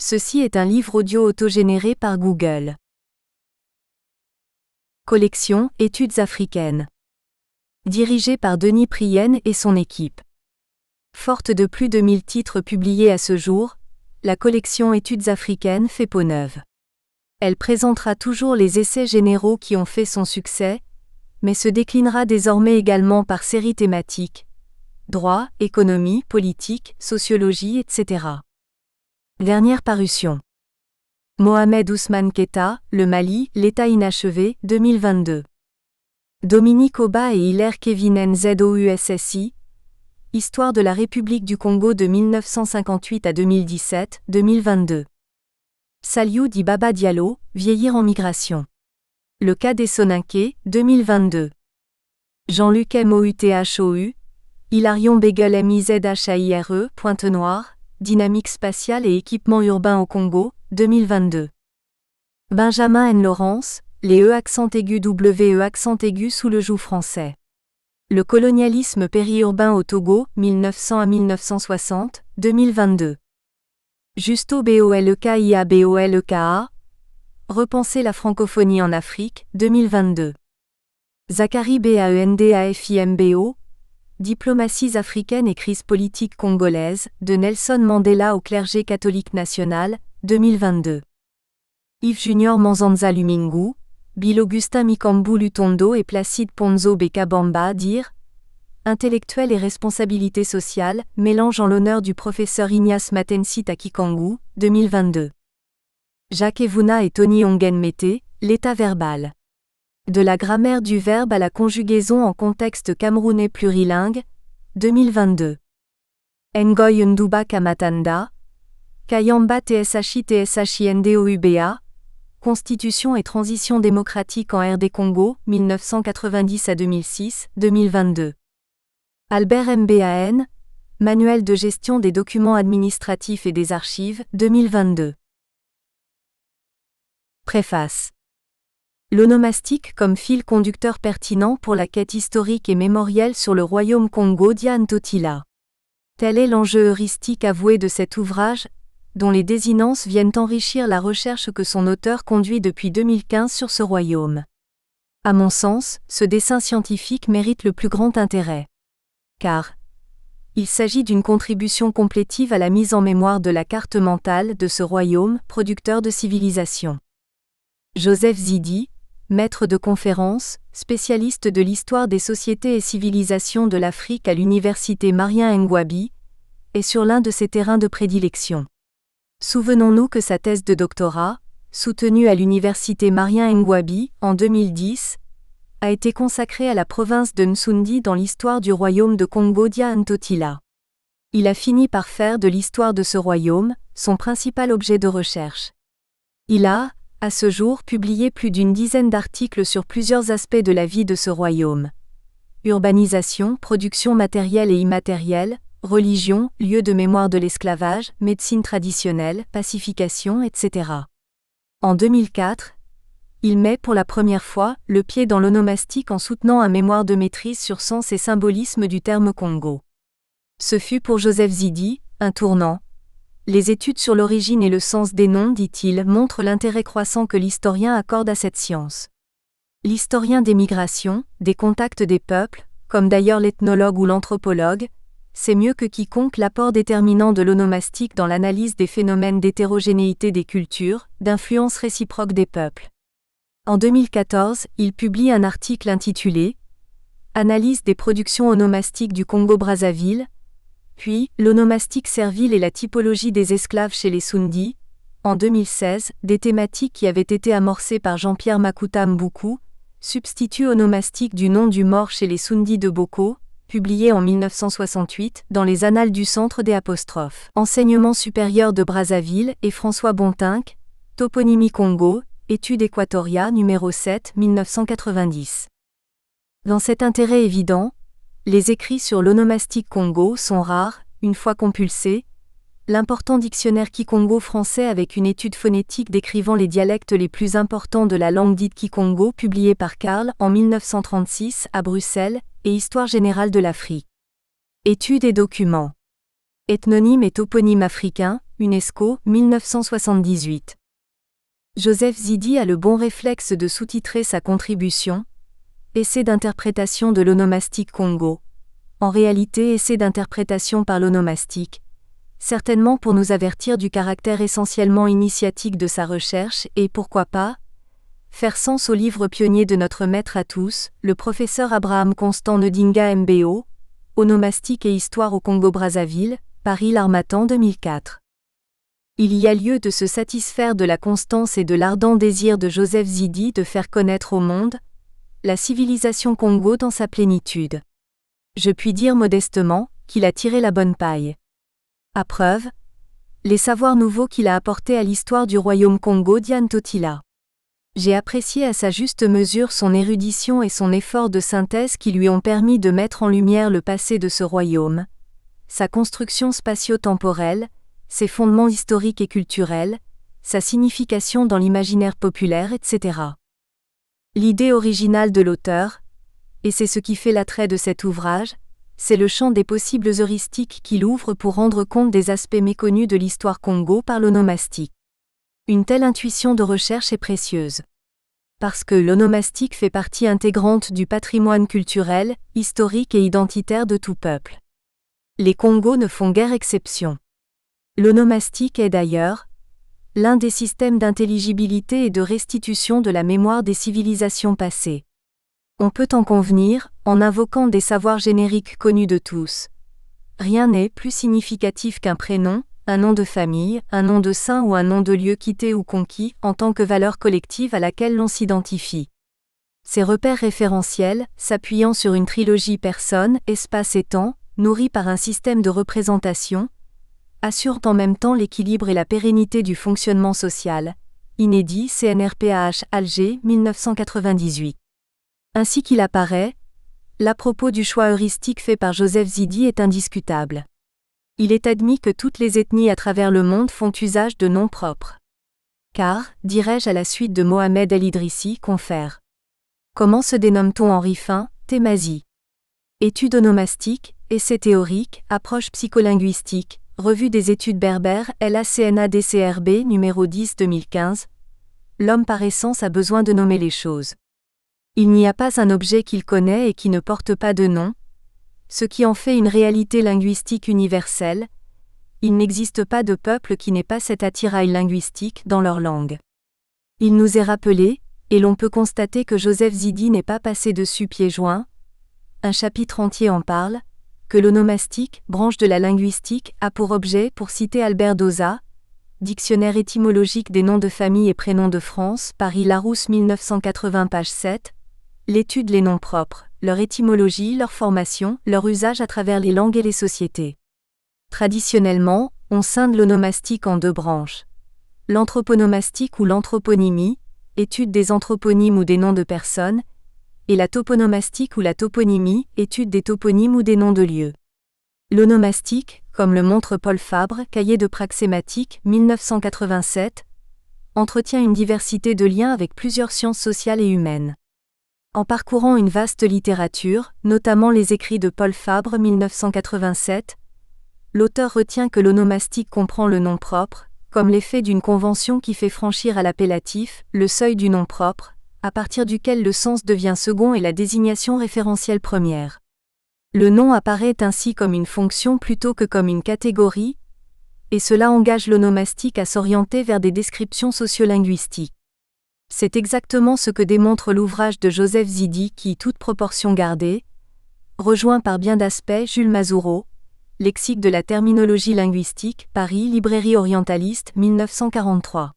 Ceci est un livre audio autogénéré par Google. Collection Études africaines. Dirigée par Denis Prienne et son équipe. Forte de plus de 1000 titres publiés à ce jour, la collection Études africaines fait peau neuve. Elle présentera toujours les essais généraux qui ont fait son succès, mais se déclinera désormais également par séries thématiques, droit, économie, politique, sociologie, etc. Dernière parution. Mohamed Ousmane Keita, le Mali, l'État inachevé, 2022. Dominique Oba et Hilaire Kevin Nzoussi, Histoire de la République du Congo de 1958 à 2017, 2022. Saliou Dibaba Diallo, Vieillir en migration. Le cas des Soninké, 2022. Jean-Luc Mouthou, Hilarion Begel Mizhire, Pointe-Noire, Dynamique spatiale et équipement urbain au Congo, 2022. Benjamin N. Laurence, les accent aigu sous le joug français. Le colonialisme périurbain au Togo, 1900 à 1960, 2022. Justo Boleka, Repenser la francophonie en Afrique, 2022. Zachary Bandafimbo, Diplomaties africaines et crise politique congolaise, de Nelson Mandela au clergé catholique national, 2022. Yves Junior Manzanza Lumingu, Bill Augustin Mikambu Lutondo et Placide Ponzo Bekabamba dire Intellectuel et responsabilité sociale, mélange en l'honneur du professeur Ignace Matensi Takikangu, 2022. Jacques Evuna et Tony Ongen Mete, l'état verbal. De la grammaire du verbe à la conjugaison en contexte camerounais plurilingue, 2022. Ngoy Nduba Kamatanda, Kayamba Tshindoua, Constitution et transition démocratique en RD Congo, 1990 à 2006, 2022. Albert Mban, Manuel de gestion des documents administratifs et des archives, 2022. Préface. L'onomastique comme fil conducteur pertinent pour la quête historique et mémorielle sur le royaume Congo d'Ian-Totila. Tel est l'enjeu heuristique avoué de cet ouvrage, dont les désinences viennent enrichir la recherche que son auteur conduit depuis 2015 sur ce royaume. À mon sens, ce dessin scientifique mérite le plus grand intérêt. Car il s'agit d'une contribution complétive à la mise en mémoire de la carte mentale de ce royaume, producteur de civilisation. Joseph Zidi, maître de conférences, spécialiste de l'histoire des sociétés et civilisations de l'Afrique à l'université Marien Ngouabi, est sur l'un de ses terrains de prédilection. Souvenons-nous que sa thèse de doctorat, soutenue à l'université Marien Ngouabi, en 2010, a été consacrée à la province de Nsundi dans l'histoire du royaume de Congo d'Ian-Totila. Il a fini par faire de l'histoire de ce royaume son principal objet de recherche. Il a, à ce jour, publié plus d'une dizaine d'articles sur plusieurs aspects de la vie de ce royaume. Urbanisation, production matérielle et immatérielle, religion, lieu de mémoire de l'esclavage, médecine traditionnelle, pacification, etc. En 2004, il met pour la première fois le pied dans l'onomastique en soutenant un mémoire de maîtrise sur sens et symbolisme du terme Congo. Ce fut pour Joseph Zidi un tournant. Les études sur l'origine et le sens des noms, dit-il, montrent l'intérêt croissant que l'historien accorde à cette science. L'historien des migrations, des contacts des peuples, comme d'ailleurs l'ethnologue ou l'anthropologue, sait mieux que quiconque l'apport déterminant de l'onomastique dans l'analyse des phénomènes d'hétérogénéité des cultures, d'influence réciproque des peuples. En 2014, il publie un article intitulé « Analyse des productions onomastiques du Congo-Brazzaville », puis « L'onomastique servile et la typologie des esclaves chez les Sundis », en 2016, des thématiques qui avaient été amorcées par Jean-Pierre Makuta Mboukou, substitut onomastique du nom du mort chez les Sundis de Boko, publié en 1968 dans les Annales du Centre des Apostrophes. Enseignement supérieur de Brazzaville et François Bontinck, Toponymie Congo, Études Équatoria numéro 7, 1990. Dans cet intérêt évident, les écrits sur l'onomastique Congo sont rares, une fois compulsés. L'important dictionnaire Kikongo français avec une étude phonétique décrivant les dialectes les plus importants de la langue dite Kikongo publié par Karl en 1936 à Bruxelles, et Histoire générale de l'Afrique. Études et documents. Ethnonyme et toponyme africain, UNESCO, 1978. Joseph Zidi a le bon réflexe de sous-titrer sa contribution « Essai d'interprétation de l'onomastique Congo », en réalité essai d'interprétation par l'onomastique, certainement pour nous avertir du caractère essentiellement initiatique de sa recherche et, pourquoi pas, faire sens au livre pionnier de notre maître à tous, le professeur Abraham Constant Ndinga MBO, Onomastique et histoire au Congo-Brazzaville, Paris l'Harmattan 2004. Il y a lieu de se satisfaire de la constance et de l'ardent désir de Joseph Zidi de faire connaître au monde la civilisation Congo dans sa plénitude. Je puis dire modestement qu'il a tiré la bonne paille. À preuve, les savoirs nouveaux qu'il a apportés à l'histoire du royaume Congo Diane Totila. J'ai apprécié à sa juste mesure son érudition et son effort de synthèse qui lui ont permis de mettre en lumière le passé de ce royaume, sa construction spatio-temporelle, ses fondements historiques et culturels, sa signification dans l'imaginaire populaire, etc. L'idée originale de l'auteur, et c'est ce qui fait l'attrait de cet ouvrage, c'est le champ des possibles heuristiques qu'il ouvre pour rendre compte des aspects méconnus de l'histoire Congo par l'onomastique. Une telle intuition de recherche est précieuse. Parce que l'onomastique fait partie intégrante du patrimoine culturel, historique et identitaire de tout peuple. Les Congos ne font guère exception. L'onomastique est d'ailleurs l'un des systèmes d'intelligibilité et de restitution de la mémoire des civilisations passées. On peut en convenir, en invoquant des savoirs génériques connus de tous. Rien n'est plus significatif qu'un prénom, un nom de famille, un nom de saint ou un nom de lieu quitté ou conquis, en tant que valeur collective à laquelle l'on s'identifie. Ces repères référentiels, s'appuyant sur une trilogie personne, espace et temps, nourris par un système de représentation, assurent en même temps l'équilibre et la pérennité du fonctionnement social. Inédit CNRPAH Alger 1998. Ainsi qu'il apparaît, l'à propos du choix heuristique fait par Joseph Zidi est indiscutable. Il est admis que toutes les ethnies à travers le monde font usage de noms propres. Car, dirais-je à la suite de Mohamed El-Idrissi, confère. Comment se dénomme-t-on en rifin, Thémazie. Études onomastiques, essais théoriques, approche psycholinguistique, Revue des études berbères, LACNADCRB numéro 10 2015. L'homme par essence a besoin de nommer les choses. Il n'y a pas un objet qu'il connaît et qui ne porte pas de nom, ce qui en fait une réalité linguistique universelle. Il n'existe pas de peuple qui n'ait pas cet attirail linguistique dans leur langue. Il nous est rappelé, et l'on peut constater que Joseph Zidi n'est pas passé dessus pieds joints, un chapitre entier en parle, que l'onomastique, branche de la linguistique, a pour objet, pour citer Albert Dauzat, Dictionnaire étymologique des noms de famille et prénoms de France, Paris Larousse 1980 page 7, l'étude des noms propres, leur étymologie, leur formation, leur usage à travers les langues et les sociétés. Traditionnellement, on scinde l'onomastique en deux branches. L'anthroponomastique ou l'anthroponymie, étude des anthroponymes ou des noms de personnes, et la toponomastique ou la toponymie, étude des toponymes ou des noms de lieux. L'onomastique, comme le montre Paul Fabre, Cahier de praxématique, 1987, entretient une diversité de liens avec plusieurs sciences sociales et humaines. En parcourant une vaste littérature, notamment les écrits de Paul Fabre 1987, l'auteur retient que l'onomastique comprend le nom propre, comme l'effet d'une convention qui fait franchir à l'appellatif, le seuil du nom propre, à partir duquel le sens devient second et la désignation référentielle première. Le nom apparaît ainsi comme une fonction plutôt que comme une catégorie, et cela engage l'onomastique à s'orienter vers des descriptions sociolinguistiques. C'est exactement ce que démontre l'ouvrage de Joseph Zidi qui, toute proportion gardée, rejoint par bien d'aspects Jules Mazoureau, Lexique de la terminologie linguistique, Paris, Librairie orientaliste, 1943.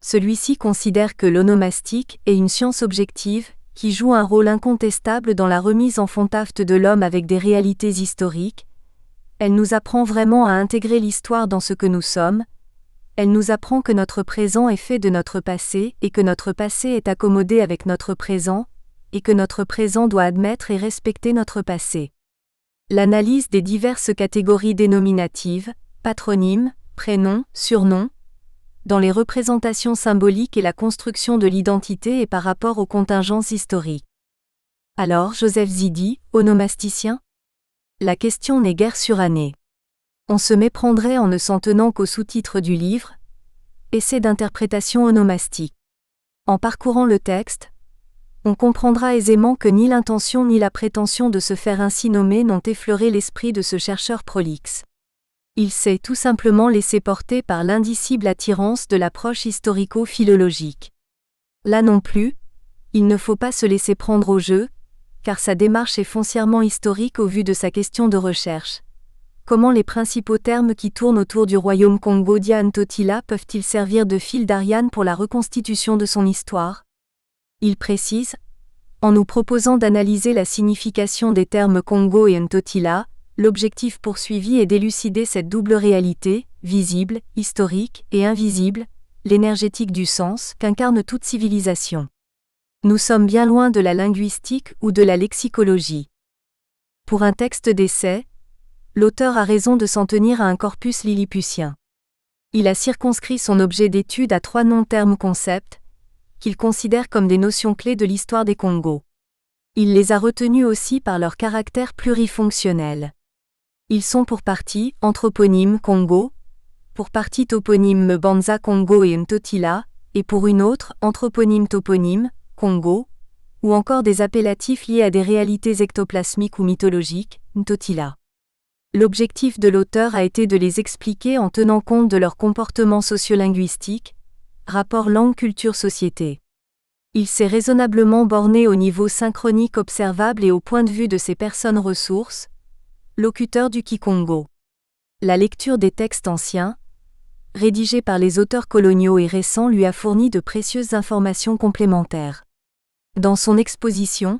Celui-ci considère que l'onomastique est une science objective, qui joue un rôle incontestable dans la remise en fontaft de l'homme avec des réalités historiques. Elle nous apprend vraiment à intégrer l'histoire dans ce que nous sommes. Elle nous apprend que notre présent est fait de notre passé et que notre passé est accommodé avec notre présent, et que notre présent doit admettre et respecter notre passé. L'analyse des diverses catégories dénominatives, patronymes, prénoms, surnoms, dans les représentations symboliques et la construction de l'identité et par rapport aux contingences historiques. Alors Joseph Zidi, onomasticien ? La question n'est guère surannée. On se méprendrait en ne s'en tenant qu'aux sous-titres du livre, Essai d'interprétation onomastique. En parcourant le texte, on comprendra aisément que ni l'intention ni la prétention de se faire ainsi nommer n'ont effleuré l'esprit de ce chercheur prolixe. Il s'est tout simplement laissé porter par l'indicible attirance de l'approche historico-philologique. Là non plus, il ne faut pas se laisser prendre au jeu, car sa démarche est foncièrement historique au vu de sa question de recherche. Comment les principaux termes qui tournent autour du royaume Congo d'Ian-Totila peuvent-ils servir de fil d'Ariane pour la reconstitution de son histoire ? Il précise, en nous proposant d'analyser la signification des termes Congo et Ntotila, l'objectif poursuivi est d'élucider cette double réalité, visible, historique et invisible, l'énergétique du sens qu'incarne toute civilisation. Nous sommes bien loin de la linguistique ou de la lexicologie. Pour un texte d'essai, l'auteur a raison de s'en tenir à un corpus lilliputien. Il a circonscrit son objet d'étude à 3 noms-termes-concepts, qu'il considère comme des notions clés de l'histoire des Congos. Il les a retenus aussi par leur caractère plurifonctionnel. Ils sont pour partie anthroponymes Congo, pour partie toponymes Mbanza Congo et Ntotila, et pour une autre anthroponyme toponyme Congo, ou encore des appellatifs liés à des réalités ectoplasmiques ou mythologiques, Ntotila. L'objectif de l'auteur a été de les expliquer en tenant compte de leur comportement sociolinguistique, rapport langue-culture-société. Il s'est raisonnablement borné au niveau synchronique observable et au point de vue de ces personnes ressources, locuteurs du Kikongo. La lecture des textes anciens, rédigés par les auteurs coloniaux et récents, lui a fourni de précieuses informations complémentaires. Dans son exposition,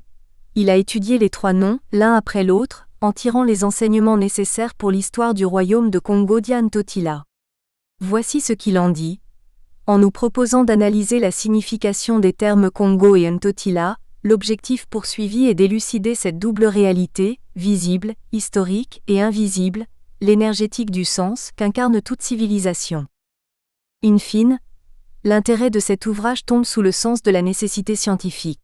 il a étudié les 3 noms, l'un après l'autre, en tirant les enseignements nécessaires pour l'histoire du royaume de Congo d'Ian-Totila. Voici ce qu'il en dit. En nous proposant d'analyser la signification des termes Congo et Ntotila, l'objectif poursuivi est d'élucider cette double réalité, visible, historique et invisible, l'énergétique du sens qu'incarne toute civilisation. In fine, l'intérêt de cet ouvrage tombe sous le sens de la nécessité scientifique.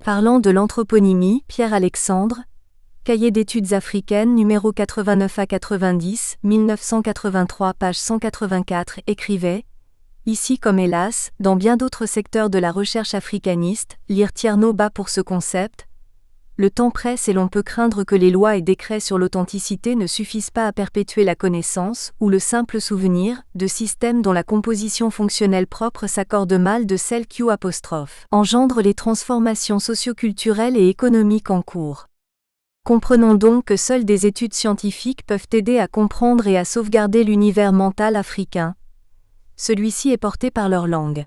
Parlant de l'anthroponymie, Pierre Alexandre, Cahier d'études africaines numéro 89 à 90, 1983 page 184 écrivait « Ici comme hélas, dans bien d'autres secteurs de la recherche africaniste, lire Tierno bat pour ce concept. Le temps presse et l'on peut craindre que les lois et décrets sur l'authenticité ne suffisent pas à perpétuer la connaissance, ou le simple souvenir, de systèmes dont la composition fonctionnelle propre s'accorde mal de celle qui engendre les transformations socioculturelles et économiques en cours. Comprenons donc que seules des études scientifiques peuvent aider à comprendre et à sauvegarder l'univers mental africain. Celui-ci est porté par leur langue.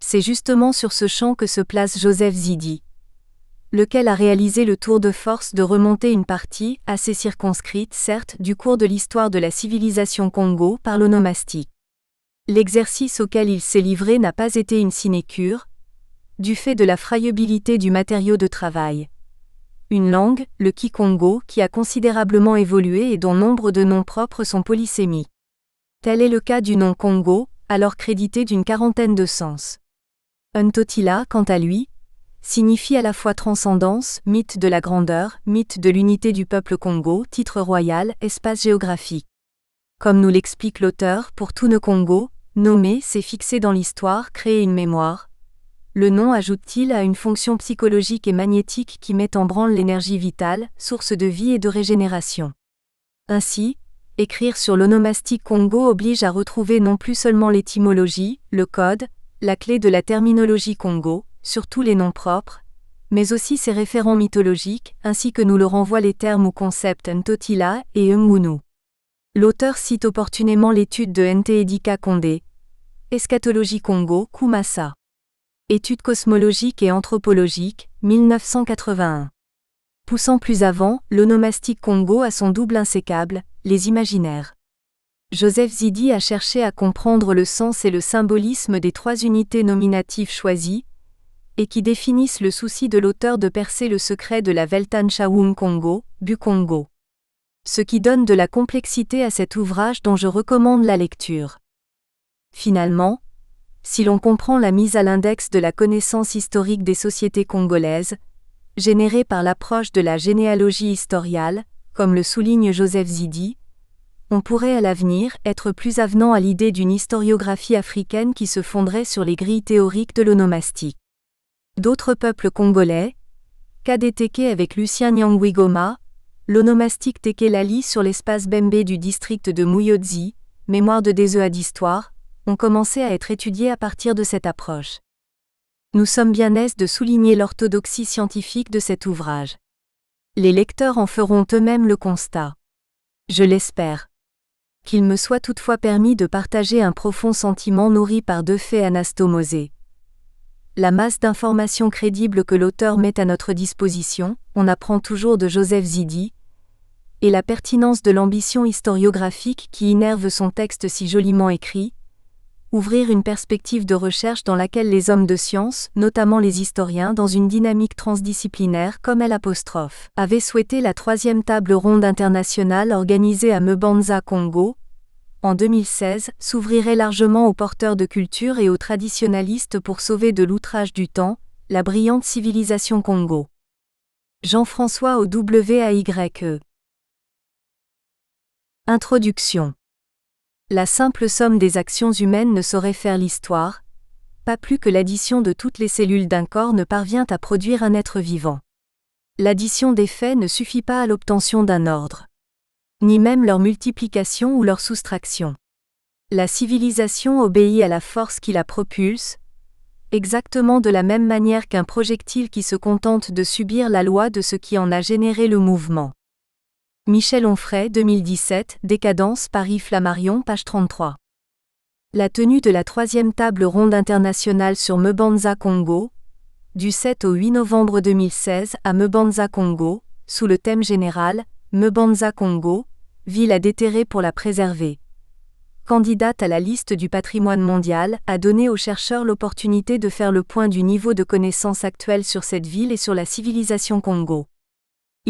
C'est justement sur ce champ que se place Joseph Zidi, lequel a réalisé le tour de force de remonter une partie, assez circonscrite certes, du cours de l'histoire de la civilisation Congo par l'onomastique. L'exercice auquel il s'est livré n'a pas été une sinécure, du fait de la friabilité du matériau de travail. Une langue, le Kikongo, qui a considérablement évolué et dont nombre de noms propres sont polysémiques. Tel est le cas du nom Congo, alors crédité d'une 40aine de sens. Ntotila, quant à lui, signifie à la fois transcendance, mythe de la grandeur, mythe de l'unité du peuple Congo, titre royal, espace géographique. Comme nous l'explique l'auteur, pour tout ne Congo, nommer, c'est fixer dans l'histoire, créer une mémoire. Le nom, ajoute-t-il, a une fonction psychologique et magnétique qui met en branle l'énergie vitale, source de vie et de régénération. Ainsi, écrire sur l'onomastique Congo oblige à retrouver non plus seulement l'étymologie, le code, la clé de la terminologie Congo, sur tous les noms propres, mais aussi ses référents mythologiques, ainsi que nous le renvoient les termes ou concepts Ntotila et Ngunu. L'auteur cite opportunément l'étude de Ntedika Condé, Eschatologie Congo, Kumasa. Études cosmologiques et anthropologiques, 1981. Poussant plus avant, l'onomastique Congo a son double insécable, les imaginaires. Joseph Zidi a cherché à comprendre le sens et le symbolisme des 3 unités nominatives choisies, et qui définissent le souci de l'auteur de percer le secret de la Weltanschauung Congo, Bu-Congo. Ce qui donne de la complexité à cet ouvrage dont je recommande la lecture. Finalement, si l'on comprend la mise à l'index de la connaissance historique des sociétés congolaises, générée par l'approche de la généalogie historiale, comme le souligne Joseph Zidi, On pourrait à l'avenir être plus avenant à l'idée d'une historiographie africaine qui se fonderait sur les grilles théoriques de l'onomastique. D'autres peuples congolais, KDTK avec Lucien Nyangwigoma, l'onomastique Tekelali sur l'espace Bembe du district de Muyodzi, mémoire de DEA d'histoire, ont commencé à être étudiés à partir de cette approche. Nous sommes bien aise de souligner l'orthodoxie scientifique de cet ouvrage. Les lecteurs en feront eux-mêmes le constat. Je l'espère. Qu'il me soit toutefois permis de partager un profond sentiment nourri par deux faits anastomosés. La masse d'informations crédibles que l'auteur met à notre disposition, on apprend toujours de Joseph Zidi, et la pertinence de l'ambition historiographique qui innerve son texte si joliment écrit, ouvrir une perspective de recherche dans laquelle les hommes de science, notamment les historiens dans une dynamique transdisciplinaire comme avait souhaité la 3e table ronde internationale organisée à Mbanza, Congo, en 2016, s'ouvrirait largement aux porteurs de culture et aux traditionalistes pour sauver de l'outrage du temps, la brillante civilisation Congo. Jean-François Owaye. Introduction. La simple somme des actions humaines ne saurait faire l'histoire, pas plus que l'addition de toutes les cellules d'un corps ne parvient à produire un être vivant. L'addition des faits ne suffit pas à l'obtention d'un ordre, ni même leur multiplication ou leur soustraction. La civilisation obéit à la force qui la propulse, exactement de la même manière qu'un projectile qui se contente de subir la loi de ce qui en a généré le mouvement. Michel Onfray, 2017, Décadence, Paris Flammarion, page 33. La tenue de la 3e table ronde internationale sur Mbanza, Congo, du 7 au 8 novembre 2016 à Mbanza, Congo, sous le thème général « Mbanza, Congo, ville à déterrer pour la préserver ». Candidate à la liste du patrimoine mondial, a donné aux chercheurs l'opportunité de faire le point du niveau de connaissance actuel sur cette ville et sur la civilisation Congo.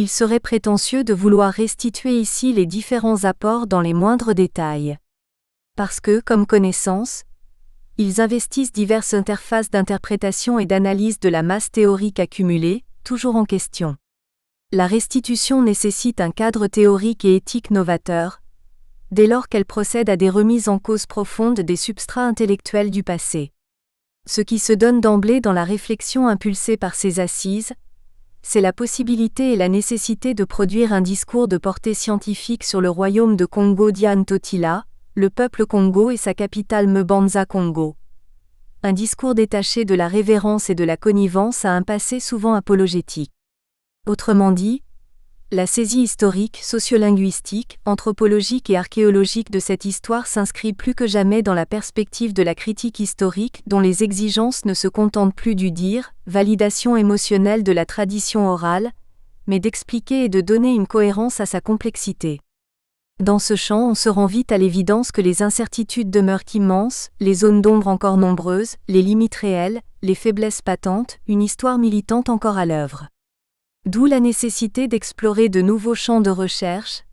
Il serait prétentieux de vouloir restituer ici les différents apports dans les moindres détails. Parce que, comme connaissance, ils investissent diverses interfaces d'interprétation et d'analyse de la masse théorique accumulée, toujours en question. La restitution nécessite un cadre théorique et éthique novateur, dès lors qu'elle procède à des remises en cause profondes des substrats intellectuels du passé. Ce qui se donne d'emblée dans la réflexion impulsée par ces assises, c'est la possibilité et la nécessité de produire un discours de portée scientifique sur le royaume de Congo Diane Totila, le peuple Congo et sa capitale Mbanza Congo. Un discours détaché de la révérence et de la connivence à un passé souvent apologétique. Autrement dit, la saisie historique, sociolinguistique, anthropologique et archéologique de cette histoire s'inscrit plus que jamais dans la perspective de la critique historique dont les exigences ne se contentent plus du dire, validation émotionnelle de la tradition orale, mais d'expliquer et de donner une cohérence à sa complexité. Dans ce champ, on se rend vite à l'évidence que les incertitudes demeurent immenses, les zones d'ombre encore nombreuses, les limites réelles, les faiblesses patentes, une histoire militante encore à l'œuvre. D'où la nécessité d'explorer de nouveaux champs de recherche,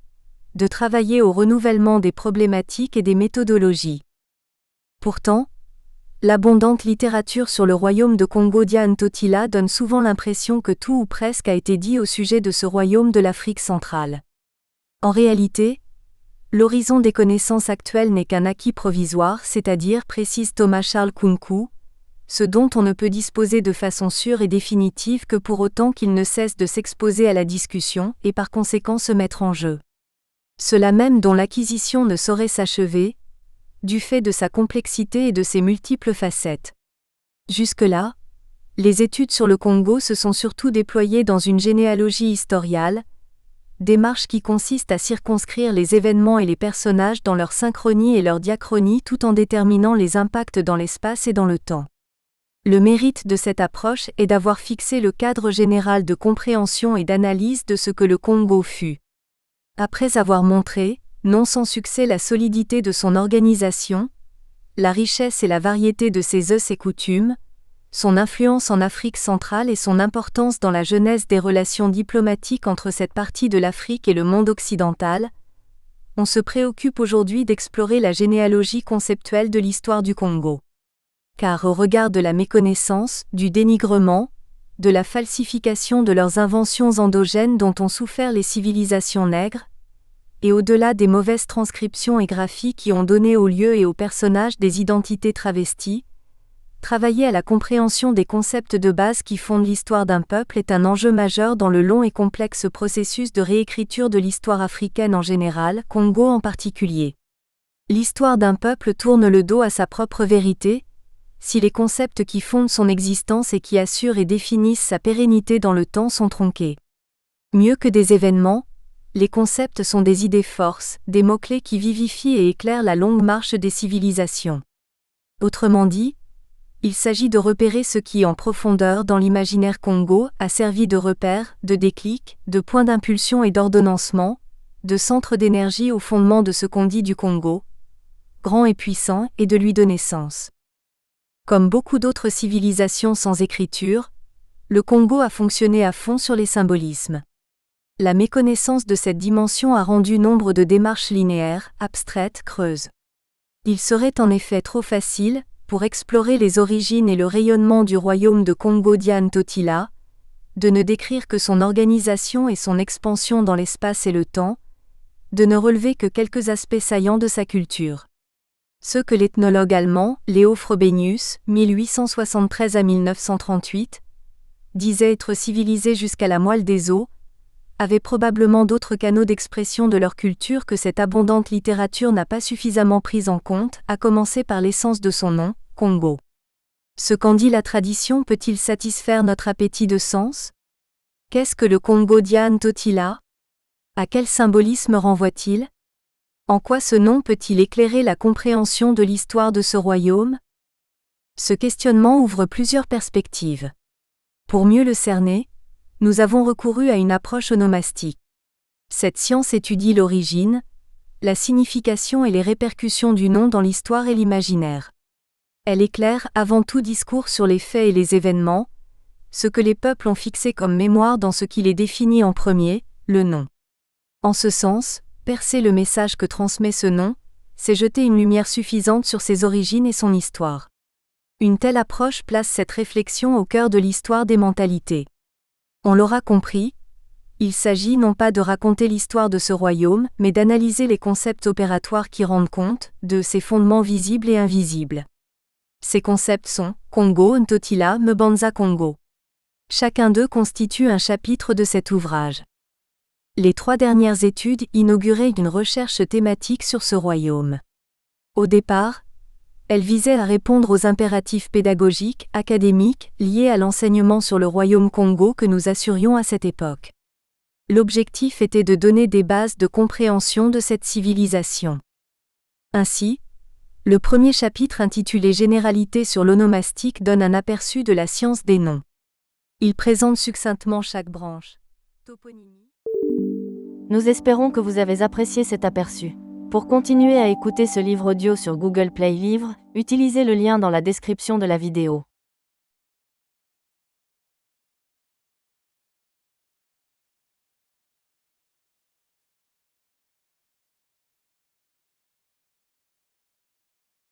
de travailler au renouvellement des problématiques et des méthodologies. Pourtant, l'abondante littérature sur le royaume de Congo Diane Totila donne souvent l'impression que tout ou presque a été dit au sujet de ce royaume de l'Afrique centrale. En réalité, l'horizon des connaissances actuelles n'est qu'un acquis provisoire, c'est-à-dire, précise Thomas Charles Kunku, ce dont on ne peut disposer de façon sûre et définitive que pour autant qu'il ne cesse de s'exposer à la discussion et par conséquent se mettre en jeu. Cela même dont l'acquisition ne saurait s'achever, du fait de sa complexité et de ses multiples facettes. Jusque-là, les études sur le Congo se sont surtout déployées dans une généalogie historiale, démarche qui consiste à circonscrire les événements et les personnages dans leur synchronie et leur diachronie tout en déterminant les impacts dans l'espace et dans le temps. Le mérite de cette approche est d'avoir fixé le cadre général de compréhension et d'analyse de ce que le Congo fut. Après avoir montré, non sans succès, la solidité de son organisation, la richesse et la variété de ses us et coutumes, son influence en Afrique centrale et son importance dans la genèse des relations diplomatiques entre cette partie de l'Afrique et le monde occidental, on se préoccupe aujourd'hui d'explorer la généalogie conceptuelle de l'histoire du Congo. Car au regard de la méconnaissance, du dénigrement, de la falsification de leurs inventions endogènes dont ont souffert les civilisations nègres, et au-delà des mauvaises transcriptions et graphies qui ont donné aux lieux et aux personnages des identités travesties, travailler à la compréhension des concepts de base qui fondent l'histoire d'un peuple est un enjeu majeur dans le long et complexe processus de réécriture de l'histoire africaine en général, Congo en particulier. L'histoire d'un peuple tourne le dos à sa propre vérité, si les concepts qui fondent son existence et qui assurent et définissent sa pérennité dans le temps sont tronqués. Mieux que des événements, les concepts sont des idées-forces, des mots-clés qui vivifient et éclairent la longue marche des civilisations. Autrement dit, il s'agit de repérer ce qui, en profondeur dans l'imaginaire Congo, a servi de repère, de déclic, de point d'impulsion et d'ordonnancement, de centre d'énergie au fondement de ce qu'on dit du Congo, grand et puissant, et de lui donner sens. Comme beaucoup d'autres civilisations sans écriture, le Congo a fonctionné à fond sur les symbolismes. La méconnaissance de cette dimension a rendu nombre de démarches linéaires, abstraites, creuses. Il serait en effet trop facile, pour explorer les origines et le rayonnement du royaume de Congo Diane Totila, de ne décrire que son organisation et son expansion dans l'espace et le temps, de ne relever que quelques aspects saillants de sa culture. Ceux que l'ethnologue allemand, Leo Frobenius, 1873 à 1938, disait être civilisés jusqu'à la moelle des os, avaient probablement d'autres canaux d'expression de leur culture que cette abondante littérature n'a pas suffisamment pris en compte, à commencer par l'essence de son nom, Congo. Ce qu'en dit la tradition peut-il satisfaire notre appétit de sens ? Qu'est-ce que le Congo Diane Totila ? À quel symbolisme renvoie-t-il ? En quoi ce nom peut-il éclairer la compréhension de l'histoire de ce royaume ? Ce questionnement ouvre plusieurs perspectives. Pour mieux le cerner, nous avons recouru à une approche onomastique. Cette science étudie l'origine, la signification et les répercussions du nom dans l'histoire et l'imaginaire. Elle éclaire avant tout discours sur les faits et les événements, ce que les peuples ont fixé comme mémoire dans ce qui les définit en premier, le nom. En ce sens, percer le message que transmet ce nom, c'est jeter une lumière suffisante sur ses origines et son histoire. Une telle approche place cette réflexion au cœur de l'histoire des mentalités. On l'aura compris, il s'agit non pas de raconter l'histoire de ce royaume, mais d'analyser les concepts opératoires qui rendent compte de ses fondements visibles et invisibles. Ces concepts sont Congo Ntotila Mbanza Congo. Chacun d'eux constitue un chapitre de cet ouvrage. Les 3 dernières études inauguraient une recherche thématique sur ce royaume. Au départ, elles visaient à répondre aux impératifs pédagogiques, académiques, liés à l'enseignement sur le royaume Congo que nous assurions à cette époque. L'objectif était de donner des bases de compréhension de cette civilisation. Ainsi, le premier chapitre intitulé Généralités sur l'onomastique donne un aperçu de la science des noms. Il présente succinctement chaque branche. Toponymie. Nous espérons que vous avez apprécié cet aperçu. Pour continuer à écouter ce livre audio sur Google Play Livres, utilisez le lien dans la description de la vidéo.